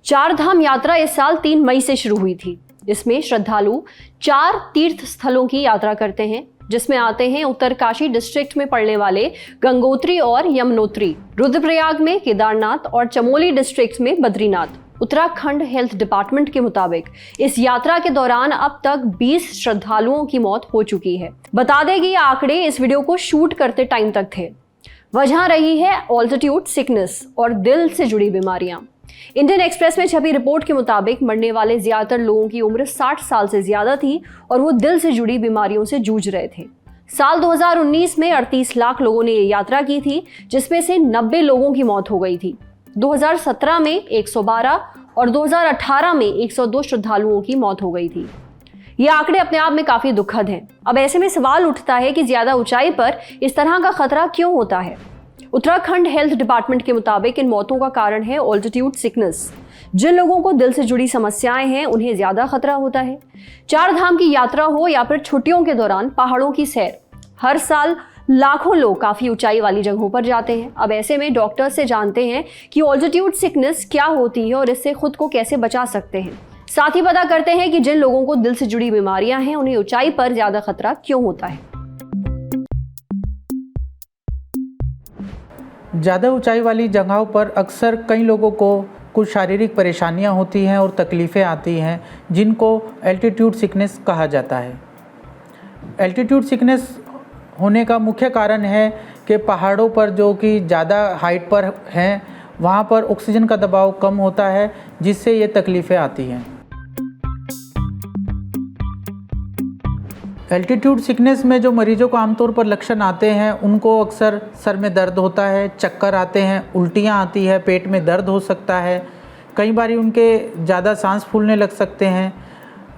चार धाम यात्रा इस साल 3 मई से शुरू हुई थी। इसमें श्रद्धालु 4 तीर्थ स्थलों की यात्रा करते हैं, जिसमें आते हैं उत्तरकाशी डिस्ट्रिक्ट में पड़ने वाले गंगोत्री और यमुनोत्री, रुद्रप्रयाग में केदारनाथ और चमोली डिस्ट्रिक्ट में बद्रीनाथ। उत्तराखंड हेल्थ डिपार्टमेंट के मुताबिक इस यात्रा के दौरान अब तक 20 श्रद्धालुओं की मौत हो चुकी है। बता दें कि ये आंकड़े इस वीडियो को शूट करते टाइम तक थे। वजह रही है ऑल्टीट्यूड सिकनेस और दिल से जुड़ी बीमारियां। इंडियन एक्सप्रेस में छपी रिपोर्ट के मुताबिक मरने वाले ज्यादातर लोगों की उम्र 60 साल से ज्यादा थी और वो दिल से जुड़ी बीमारियों से जूझ रहे थे। साल 2019 में 38 लाख लोगों ने ये यात्रा की थी, जिसमें से 90 लोगों की मौत हो गई थी। 2017 में 112 और 2018 में 102 श्रद्धालुओं की मौत हो गई थी। ये आंकड़े अपने आप में काफी दुखद हैं। अब ऐसे में सवाल उठता है कि ज्यादा ऊंचाई पर इस तरह का खतरा क्यों होता है। उत्तराखंड हेल्थ डिपार्टमेंट के मुताबिक इन मौतों का कारण है ऑल्टीट्यूड सिकनेस। जिन लोगों को दिल से जुड़ी समस्याएं हैं उन्हें ज्यादा खतरा होता है। 4 धाम की यात्रा हो या फिर छुट्टियों के दौरान पहाड़ों की सैर, हर साल लाखों लोग काफी ऊंचाई वाली जगहों पर जाते हैं। अब ऐसे में डॉक्टर से जानते हैं कि ऑल्टीट्यूड सिकनेस क्या होती है और इससे खुद को कैसे बचा सकते हैं। साथ ही पता करते हैं कि जिन लोगों को दिल से जुड़ी बीमारियां हैं उन्हें ऊंचाई पर ज्यादा खतरा क्यों होता है। ज़्यादा ऊंचाई वाली जगहों पर अक्सर कई लोगों को कुछ शारीरिक परेशानियां होती हैं और तकलीफ़ें आती हैं, जिनको एल्टीट्यूड सिकनेस कहा जाता है। एल्टीट्यूड सिकनेस होने का मुख्य कारण है कि पहाड़ों पर जो कि ज़्यादा हाइट पर हैं वहाँ पर ऑक्सीजन का दबाव कम होता है, जिससे ये तकलीफ़ें आती हैं। एल्टीट्यूड सिकनेस में जो मरीजों को आमतौर पर लक्षण आते हैं उनको अक्सर सर में दर्द होता है, चक्कर आते हैं, उल्टियाँ आती है, पेट में दर्द हो सकता है, कई बार उनके ज़्यादा सांस फूलने लग सकते हैं।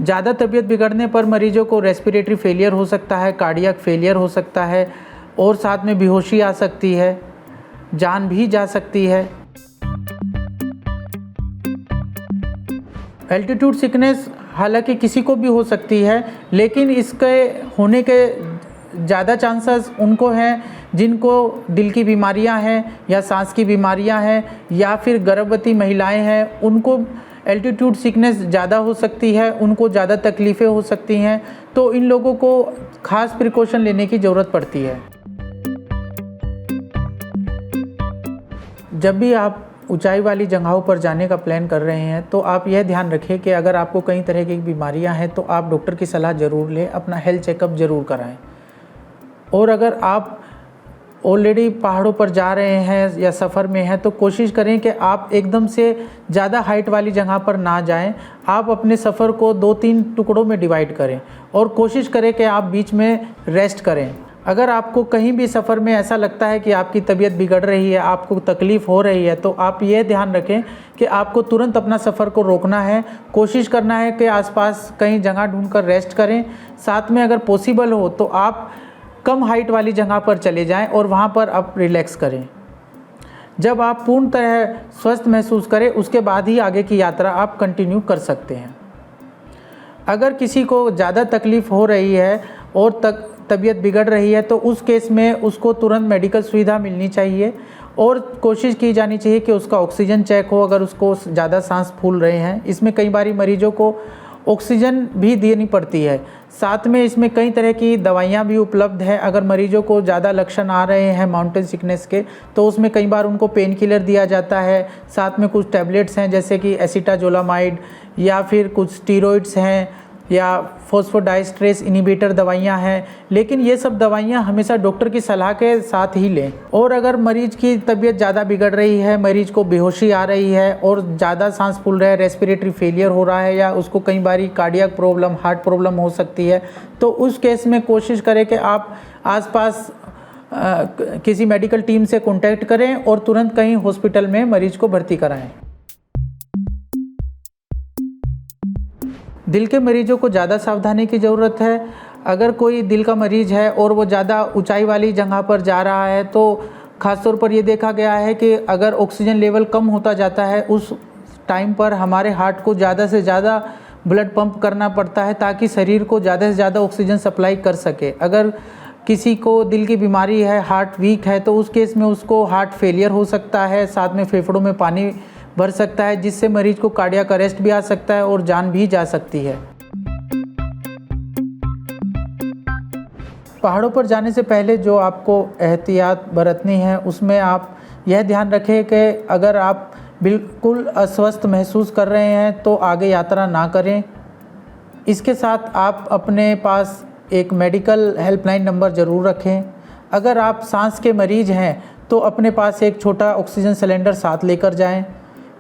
ज़्यादा तबीयत बिगड़ने पर मरीजों को रेस्पिरेटरी फेलियर हो सकता है, कार्डियक फेलियर हो सकता है और साथ में बेहोशी आ सकती है, जान भी जा सकती है। एल्टीट्यूड सिकनेस हालांकि किसी को भी हो सकती है, लेकिन इसके होने के ज़्यादा चांसेस उनको हैं जिनको दिल की बीमारियां हैं या सांस की बीमारियां हैं या फिर गर्भवती महिलाएं हैं, उनको एल्टीट्यूड सिकनेस ज़्यादा हो सकती है, उनको ज़्यादा तकलीफ़ें हो सकती हैं। तो इन लोगों को ख़ास प्रिकॉशन लेने की ज़रूरत पड़ती है। जब भी आप ऊंचाई वाली जगहों पर जाने का प्लान कर रहे हैं तो आप यह ध्यान रखें कि अगर आपको कई तरह की बीमारियां हैं तो आप डॉक्टर की सलाह ज़रूर लें, अपना हेल्थ चेकअप ज़रूर कराएं। और अगर आप ऑलरेडी पहाड़ों पर जा रहे हैं या सफ़र में हैं तो कोशिश करें कि आप एकदम से ज़्यादा हाइट वाली जगह पर ना जाएं। आप अपने सफ़र को 2-3 टुकड़ों में डिवाइड करें और कोशिश करें कि आप बीच में रेस्ट करें। अगर आपको कहीं भी सफ़र में ऐसा लगता है कि आपकी तबीयत बिगड़ रही है, आपको तकलीफ़ हो रही है, तो आप ये ध्यान रखें कि आपको तुरंत अपना सफ़र को रोकना है। कोशिश करना है कि आसपास कहीं जगह ढूंढकर रेस्ट करें। साथ में अगर पॉसिबल हो तो आप कम हाइट वाली जगह पर चले जाएं और वहाँ पर आप रिलैक्स करें। जब आप पूर्ण तरह स्वस्थ महसूस करें उसके बाद ही आगे की यात्रा आप कंटिन्यू कर सकते हैं। अगर किसी को ज़्यादा तकलीफ़ हो रही है और तबीयत बिगड़ रही है तो उस केस में उसको तुरंत मेडिकल सुविधा मिलनी चाहिए और कोशिश की जानी चाहिए कि उसका ऑक्सीजन चेक हो अगर उसको ज़्यादा सांस फूल रहे हैं। इसमें कई बारी मरीजों को ऑक्सीजन भी देनी पड़ती है। साथ में इसमें कई तरह की दवाइयाँ भी उपलब्ध है। अगर मरीजों को ज़्यादा लक्षण आ रहे हैं माउंटेन सिकनेस के तो उसमें कई बार उनको पेन किलर दिया जाता है। साथ में कुछ टैबलेट्स हैं जैसे कि एसिटाजोलामाइड या फिर कुछ स्टीरॉइड्स हैं या फॉस्फोडाइस्ट्रेस इनहिबिटर दवाइयाँ हैं, लेकिन ये सब दवाइयाँ हमेशा डॉक्टर की सलाह के साथ ही लें। और अगर मरीज की तबीयत ज़्यादा बिगड़ रही है, मरीज को बेहोशी आ रही है और ज़्यादा सांस फूल रहा है, रेस्पिरेटरी फेलियर हो रहा है या उसको कई बारी कार्डियक प्रॉब्लम, हार्ट प्रॉब्लम हो सकती है, तो उस केस में कोशिश करें कि आप आसपास किसी मेडिकल टीम से कॉन्टैक्ट करें और तुरंत कहीं हॉस्पिटल में मरीज को भर्ती कराएँ। दिल के मरीजों को ज़्यादा सावधानी की ज़रूरत है। अगर कोई दिल का मरीज़ है और वो ज़्यादा ऊंचाई वाली जगह पर जा रहा है तो ख़ासतौर पर ये देखा गया है कि अगर ऑक्सीजन लेवल कम होता जाता है उस टाइम पर हमारे हार्ट को ज़्यादा से ज़्यादा ब्लड पंप करना पड़ता है ताकि शरीर को ज़्यादा से ज़्यादा ऑक्सीजन सप्लाई कर सके। अगर किसी को दिल की बीमारी है, हार्ट वीक है, तो उस केस में उसको हार्ट फेलियर हो सकता है, साथ में फेफड़ों में पानी भर सकता है, जिससे मरीज को कार्डियक अरेस्ट भी आ सकता है और जान भी जा सकती है। पहाड़ों पर जाने से पहले जो आपको एहतियात बरतनी है, उसमें आप यह ध्यान रखें कि अगर आप बिल्कुल अस्वस्थ महसूस कर रहे हैं तो आगे यात्रा ना करें। इसके साथ आप अपने पास एक मेडिकल हेल्पलाइन नंबर ज़रूर रखें। अगर आप सांस के मरीज़ हैं तो अपने पास एक छोटा ऑक्सीजन सिलेंडर साथ लेकर जाएं।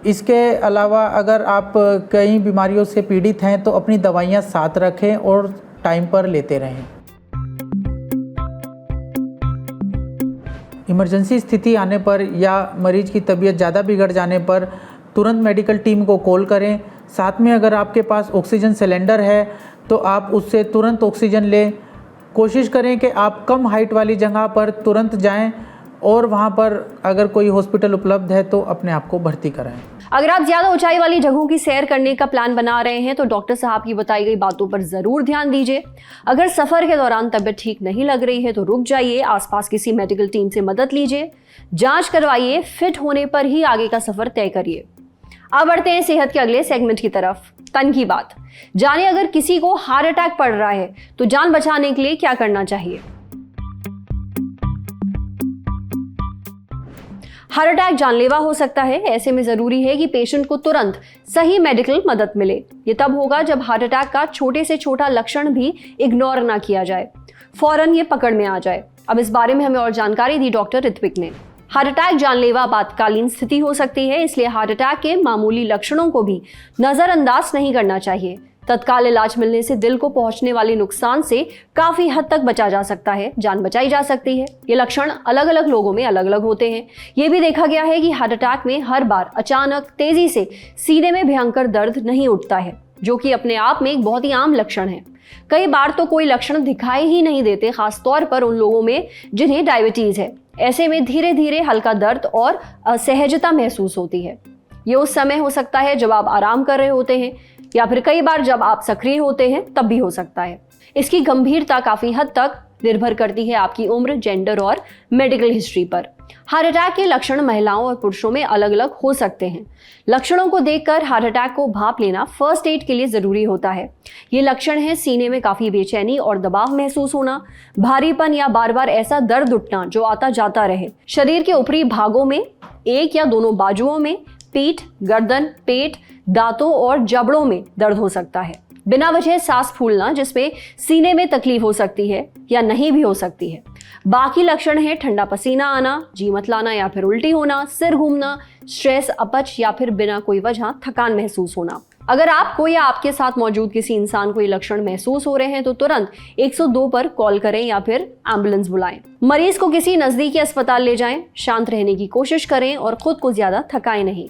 इसके अलावा अगर आप कई बीमारियों से पीड़ित हैं तो अपनी दवाइयाँ साथ रखें और टाइम पर लेते रहें। इमरजेंसी स्थिति आने पर या मरीज की तबीयत ज़्यादा बिगड़ जाने पर तुरंत मेडिकल टीम को कॉल करें। साथ में अगर आपके पास ऑक्सीजन सिलेंडर है तो आप उससे तुरंत ऑक्सीजन लें। कोशिश करें कि आप कम हाइट वाली जगह पर तुरंत जाएं और वहां पर अगर कोई हॉस्पिटल उपलब्ध है तो अपने आप को भर्ती कराएं। अगर आप ज्यादा ऊंचाई वाली जगहों की सैर करने का प्लान बना रहे हैं तो डॉक्टर साहब की बताई गई बातों पर जरूर ध्यान दीजिए। अगर सफर के दौरान तबीयत ठीक नहीं लग रही है तो रुक जाइए, आसपास किसी मेडिकल टीम से मदद लीजिए, जांच करवाइए, फिट होने पर ही आगे का सफर तय करिए। अब बढ़ते हैं सेहत के अगले सेगमेंट की तरफ, तन की बात। जाने अगर किसी को हार्ट अटैक पड़ रहा है तो जान बचाने के लिए क्या करना चाहिए। हार्ट अटैक जानलेवा हो सकता है, ऐसे में जरूरी है कि पेशेंट को तुरंत सही मेडिकल मदद मिले। ये तब होगा जब हार्ट अटैक का छोटे से छोटा लक्षण भी इग्नोर ना किया जाए, फौरन ये पकड़ में आ जाए। अब इस बारे में हमें और जानकारी दी डॉक्टर ऋत्विक ने। हार्ट अटैक जानलेवा आपातकालीन स्थिति हो सकती है, इसलिए हार्ट अटैक के मामूली लक्षणों को भी नजरअंदाज नहीं करना चाहिए। तत्काल इलाज मिलने से दिल को पहुंचने वाले नुकसान से काफी हद तक बचा जा सकता है, जान बचाई जा सकती है। ये लक्षण अलग अलग लोगों में अलग अलग होते हैं। ये भी देखा गया है कि हार्ट अटैक में हर बार अचानक तेजी से सीने में भयंकर दर्द नहीं उठता है, जो कि अपने आप में एक बहुत ही आम लक्षण है। कई बार तो कोई लक्षण दिखाई ही नहीं देते, खासतौर पर उन लोगों में जिन्हें डायबिटीज है। ऐसे में धीरे धीरे हल्का दर्द और असहजता महसूस होती है। ये उस समय हो सकता है जब आप आराम कर रहे होते हैं, या फिर कई बार जब आप सक्रिय होते हैं तब भी हो सकता है। इसकी गंभीरता काफी हद तक निर्भर करती है आपकी उम्र, जेंडर और मेडिकल हिस्ट्री पर। हार्ट अटैक के लक्षण महिलाओं और पुरुषों में अलग अलग हो सकते हैं। लक्षणों को देखकर हार्ट अटैक को भांप लेना फर्स्ट एड के लिए जरूरी होता है। ये लक्षण है सीने में काफी बेचैनी और दबाव महसूस होना, भारीपन या बार बार ऐसा दर्द उठना जो आता जाता रहे, शरीर के ऊपरी भागों में, एक या दोनों बाजुओं में, पीठ, गर्दन, पेट, दांतों और जबड़ों में दर्द हो सकता है। बिना वजह सांस फूलना, जिसमें सीने में तकलीफ हो सकती है या नहीं भी हो सकती है। बाकी लक्षण है ठंडा पसीना आना, जी मतलाना या फिर उल्टी होना, सिर घूमना, स्ट्रेस, अपच या फिर बिना कोई वजह थकान महसूस होना। अगर आपको या आपके साथ मौजूद किसी इंसान को ये लक्षण महसूस हो रहे हैं तो तुरंत 102 पर कॉल करें या फिर एम्बुलेंस बुलाएं। मरीज को किसी नजदीकी अस्पताल ले जाएं, शांत रहने की कोशिश करें और खुद को ज्यादा थकाएं नहीं।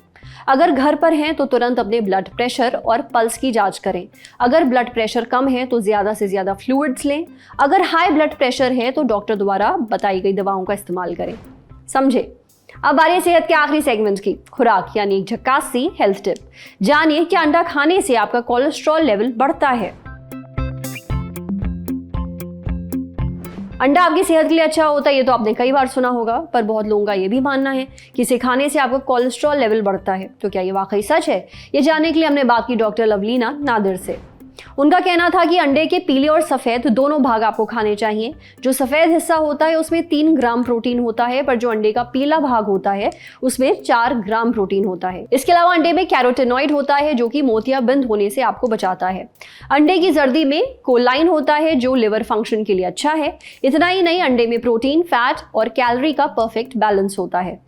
अगर घर पर हैं तो तुरंत अपने ब्लड प्रेशर और पल्स की जांच करें। अगर ब्लड प्रेशर कम है तो ज्यादा से ज्यादा फ्लूइड्स लें। अगर हाई ब्लड प्रेशर है तो डॉक्टर द्वारा बताई गई दवाओं का इस्तेमाल करें। समझे। अब बारी सेहत के आखिरी सेगमेंट की, खुराक यानी एक झक्कास सी हेल्थ टिप। जानिए कि अंडा खाने से आपका कोलेस्ट्रॉल लेवल बढ़ता है। अंडा आपकी सेहत के लिए अच्छा होता है, ये तो आपने कई बार सुना होगा, पर बहुत लोगों का ये भी मानना है कि इसे खाने से आपका कोलेस्ट्रॉल लेवल बढ़ता है। तो क्या ये वाकई सच है? ये जानने के लिए हमने बात की डॉक्टर लवलीना नादिर से। उनका कहना था कि अंडे के पीले और सफेद दोनों भाग आपको खाने चाहिए। जो सफेद हिस्सा होता है उसमें 3 ग्राम प्रोटीन होता है, पर जो अंडे का पीला भाग होता है उसमें 4 ग्राम प्रोटीन होता है। इसके अलावा अंडे में कैरोटेनॉइड होता है जो कि मोतियाबिंद होने से आपको बचाता है। अंडे की जर्दी में कोलाइन होता है जो लिवर फंक्शन के लिए अच्छा है। इतना ही नहीं, अंडे में प्रोटीन, फैट और कैलोरी का परफेक्ट बैलेंस होता है।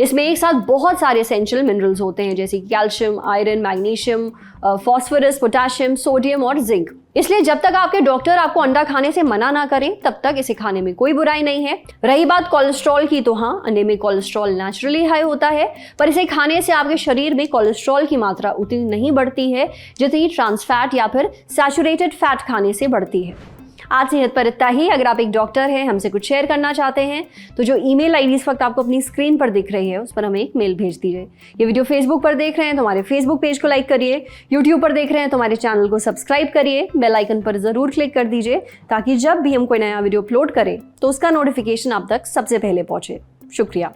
इसमें एक साथ बहुत सारे एसेंशियल मिनरल्स होते हैं, जैसे calcium, iron, magnesium, phosphorus, potassium, sodium और जिंक। इसलिए जब तक आपके डॉक्टर आपको अंडा खाने से मना ना करें तब तक इसे खाने में कोई बुराई नहीं है। रही बात कोलेस्ट्रॉल की, तो हाँ, अंडे में कोलेस्ट्रॉल नेचुरली हाई होता है, पर इसे खाने से आपके शरीर में कोलेस्ट्रॉल की मात्रा उतनी नहीं बढ़ती है जितनी ट्रांस फैट या फिर सैचुरेटेड फैट खाने से बढ़ती है। आज सेहत पर इतना ही। अगर आप एक डॉक्टर हैं, हमसे कुछ शेयर करना चाहते हैं तो जो ईमेल आईडी इस वक्त आपको अपनी स्क्रीन पर दिख रही है उस पर हमें एक मेल भेज दीजिए। ये वीडियो फेसबुक पर देख रहे हैं तो हमारे फेसबुक पेज को लाइक करिए, यूट्यूब पर देख रहे हैं तो हमारे चैनल को सब्सक्राइब करिए, बेल आइकन पर जरूर क्लिक कर दीजिए ताकि जब भी हम कोई नया वीडियो अपलोड करें तो उसका नोटिफिकेशन आप तक सबसे पहले पहुंचे। शुक्रिया।